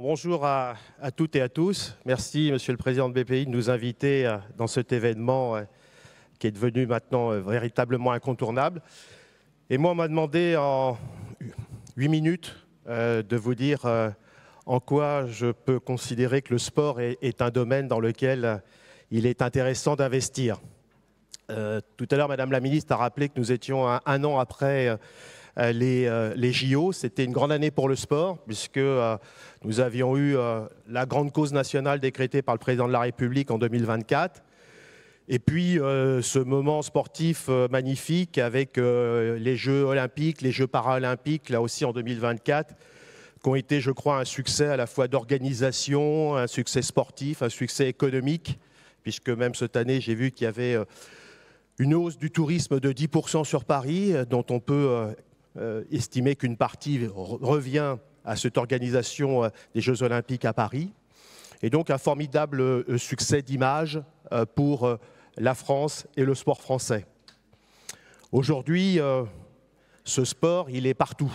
Bonjour à toutes et à tous. Merci, Monsieur le Président de BPI, de nous inviter dans cet événement qui est devenu maintenant véritablement incontournable. Et moi, on m'a demandé en 8 minutes de vous dire en quoi je peux considérer que le sport est un domaine dans lequel il est intéressant d'investir. Tout à l'heure, Madame la Ministre a rappelé que nous étions un an après les JO. C'était une grande année pour le sport, puisque nous avions eu la grande cause nationale décrétée par le Président de la République en 2024. Et puis ce moment sportif magnifique avec les Jeux olympiques, les Jeux paralympiques, là aussi en 2024, qui ont été, je crois, un succès à la fois d'organisation, un succès sportif, un succès économique, puisque même cette année, j'ai vu qu'il y avait une hausse du tourisme de 10% sur Paris, dont on peut estimer qu'une partie revient à cette organisation des Jeux olympiques à Paris. Et donc un formidable succès d'image pour la France et le sport français. Aujourd'hui, ce sport, il est partout.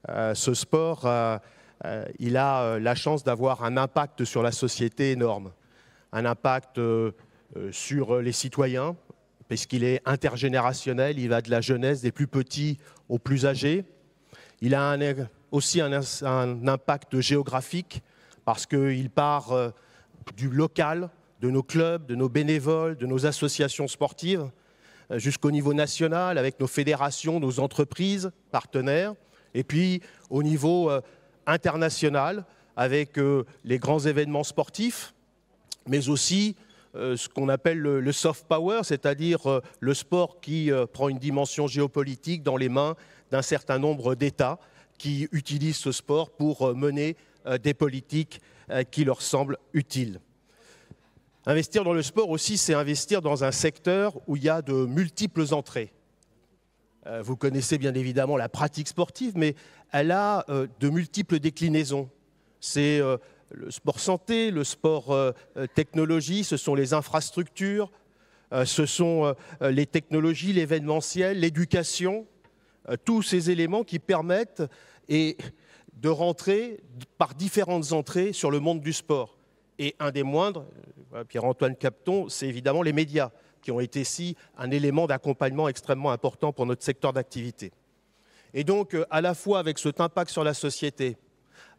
Ce sport, il a la chance d'avoir un impact sur la société énorme. Un impact sur les citoyens, puisqu'il est intergénérationnel, il va de la jeunesse, des plus petits aux plus âgés. Il a aussi un impact géographique, parce qu'il part du local, de nos clubs, de nos bénévoles, de nos associations sportives, jusqu'au niveau national, avec nos fédérations, nos entreprises partenaires, et puis au niveau international, avec les grands événements sportifs, mais aussi ce qu'on appelle le soft power, c'est-à-dire le sport qui prend une dimension géopolitique dans les mains d'un certain nombre d'États qui utilisent ce sport pour mener des politiques qui leur semblent utiles. Investir dans le sport aussi, c'est investir dans un secteur où il y a de multiples entrées. Vous connaissez bien évidemment la pratique sportive, mais elle a de multiples déclinaisons. C'est le sport santé, le sport technologie, ce sont les infrastructures, ce sont les technologies, l'événementiel, l'éducation, tous ces éléments qui permettent de rentrer par différentes entrées sur le monde du sport. Et un des moindres, Pierre-Antoine Capton, c'est évidemment les médias, qui ont été ici un élément d'accompagnement extrêmement important pour notre secteur d'activité. Et donc, à la fois avec cet impact sur la société,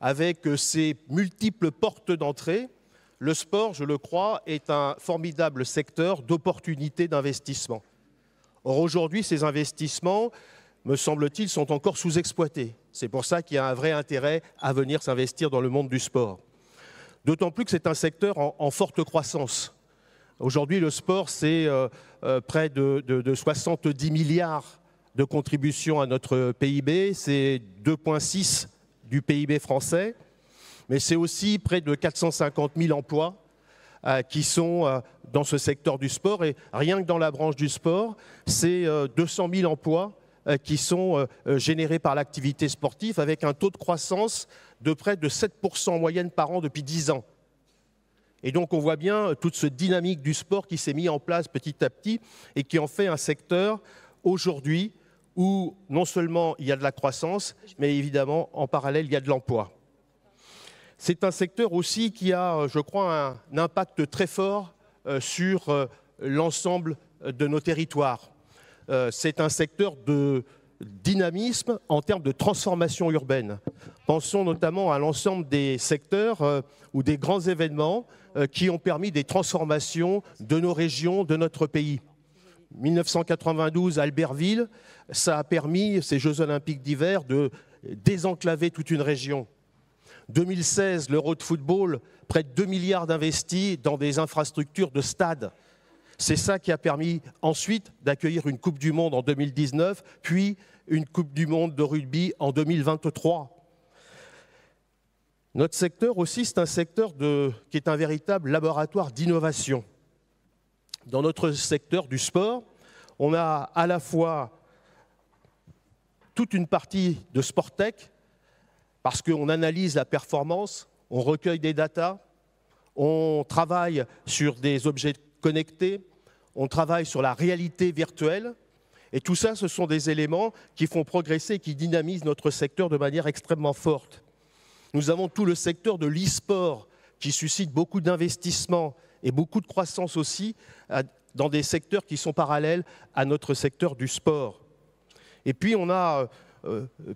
avec ces multiples portes d'entrée, le sport, je le crois, est un formidable secteur d'opportunités d'investissement. Or, aujourd'hui, ces investissements, me semble-t-il, sont encore sous-exploités. C'est pour ça qu'il y a un vrai intérêt à venir s'investir dans le monde du sport. D'autant plus que c'est un secteur en forte croissance. Aujourd'hui, le sport, c'est près de 70 milliards de contributions à notre PIB, c'est 2,6 du PIB français, mais c'est aussi près de 450 000 emplois qui sont dans ce secteur du sport. Et rien que dans la branche du sport, c'est 200 000 emplois qui sont générés par l'activité sportive, avec un taux de croissance de près de 7% en moyenne par an depuis 10 ans. Et donc on voit bien toute cette dynamique du sport qui s'est mise en place petit à petit et qui en fait un secteur aujourd'hui où non seulement il y a de la croissance, mais évidemment en parallèle il y a de l'emploi. C'est un secteur aussi qui a, je crois, un impact très fort sur l'ensemble de nos territoires. C'est un secteur de dynamisme en termes de transformation urbaine. Pensons notamment à l'ensemble des secteurs ou des grands événements qui ont permis des transformations de nos régions, de notre pays. 1992, Albertville, ça a permis, ces Jeux olympiques d'hiver, de désenclaver toute une région. 2016, l'Euro de football, près de 2 milliards d'investis dans des infrastructures de stades. C'est ça qui a permis ensuite d'accueillir une Coupe du Monde en 2019, puis une Coupe du Monde de rugby en 2023. Notre secteur aussi, c'est un secteur qui est un véritable laboratoire d'innovation. Dans notre secteur du sport, on a à la fois toute une partie de sport tech, parce qu'on analyse la performance, on recueille des datas, on travaille sur des objets connectés, on travaille sur la réalité virtuelle, et tout ça, ce sont des éléments qui font progresser et qui dynamisent notre secteur de manière extrêmement forte. Nous avons tout le secteur de l'e-sport qui suscite beaucoup d'investissements et beaucoup de croissance aussi dans des secteurs qui sont parallèles à notre secteur du sport. Et puis on a,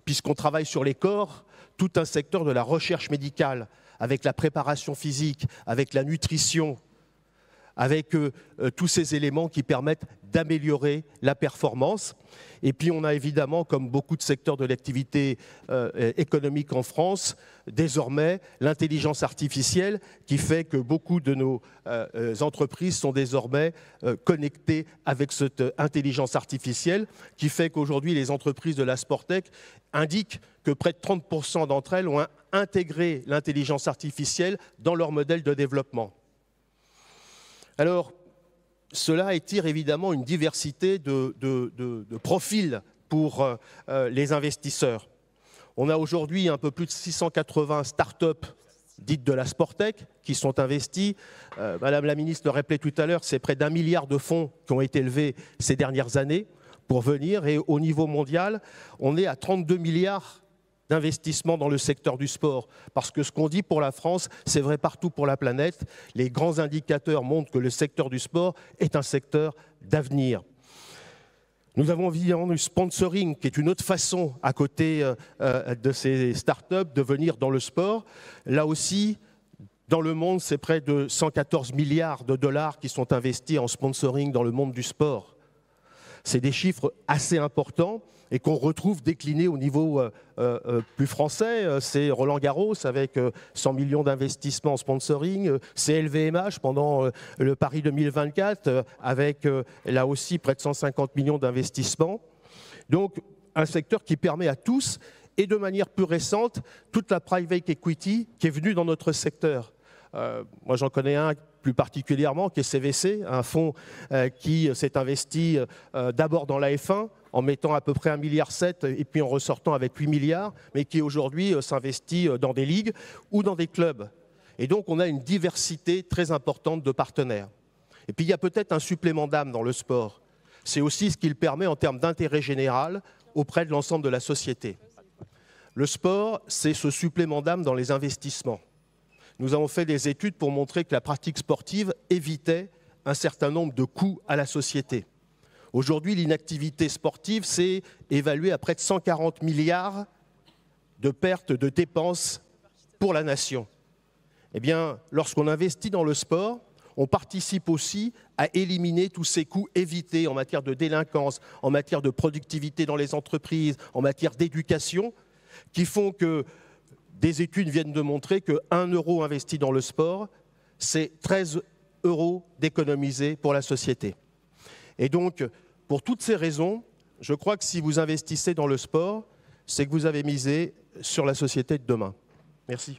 puisqu'on travaille sur les corps, tout un secteur de la recherche médicale, avec la préparation physique, avec la nutrition, avec tous ces éléments qui permettent d'améliorer la performance. Et puis on a évidemment, comme beaucoup de secteurs de l'activité économique en France, désormais l'intelligence artificielle qui fait que beaucoup de nos entreprises sont désormais connectées avec cette intelligence artificielle, qui fait qu'aujourd'hui les entreprises de la Sportec indiquent que près de 30% d'entre elles ont intégré l'intelligence artificielle dans leur modèle de développement. Alors, cela étire évidemment une diversité de profils pour les investisseurs. On a aujourd'hui un peu plus de 680 start-up dites de la Sportec qui sont investies. Madame la ministre le rappelait tout à l'heure, c'est près d'1 milliard de fonds qui ont été levés ces dernières années pour venir. Et au niveau mondial, on est à 32 milliards d'investissement dans le secteur du sport. Parce que ce qu'on dit pour la France, c'est vrai partout pour la planète. Les grands indicateurs montrent que le secteur du sport est un secteur d'avenir. Nous avons évidemment du sponsoring, qui est une autre façon, à côté de ces startups, de venir dans le sport. Là aussi, dans le monde, c'est près de 114 milliards de dollars qui sont investis en sponsoring dans le monde du sport. C'est des chiffres assez importants et qu'on retrouve déclinés au niveau plus français. C'est Roland-Garros avec 100 millions d'investissements en sponsoring. C'est LVMH pendant le Paris 2024 avec là aussi près de 150 millions d'investissements. Donc un secteur qui permet à tous, et de manière plus récente, toute la private equity qui est venue dans notre secteur. Moi j'en connais un plus particulièrement, qui est CVC, un fonds qui s'est investi d'abord dans la F1, en mettant à peu près 1,7 milliard et puis en ressortant avec 8 milliards, mais qui aujourd'hui s'investit dans des ligues ou dans des clubs. Et donc on a une diversité très importante de partenaires. Et puis il y a peut-être un supplément d'âme dans le sport. C'est aussi ce qu'il permet en termes d'intérêt général auprès de l'ensemble de la société. Le sport, c'est ce supplément d'âme dans les investissements. Nous avons fait des études pour montrer que la pratique sportive évitait un certain nombre de coûts à la société. Aujourd'hui, l'inactivité sportive, c'est évalué à près de 140 milliards de pertes de dépenses pour la nation. Eh bien, lorsqu'on investit dans le sport, on participe aussi à éliminer tous ces coûts évités en matière de délinquance, en matière de productivité dans les entreprises, en matière d'éducation, qui font que des études viennent de montrer que 1 euro investi dans le sport, c'est 13 euros d'économiser pour la société. Et donc, pour toutes ces raisons, je crois que si vous investissez dans le sport, c'est que vous avez misé sur la société de demain. Merci.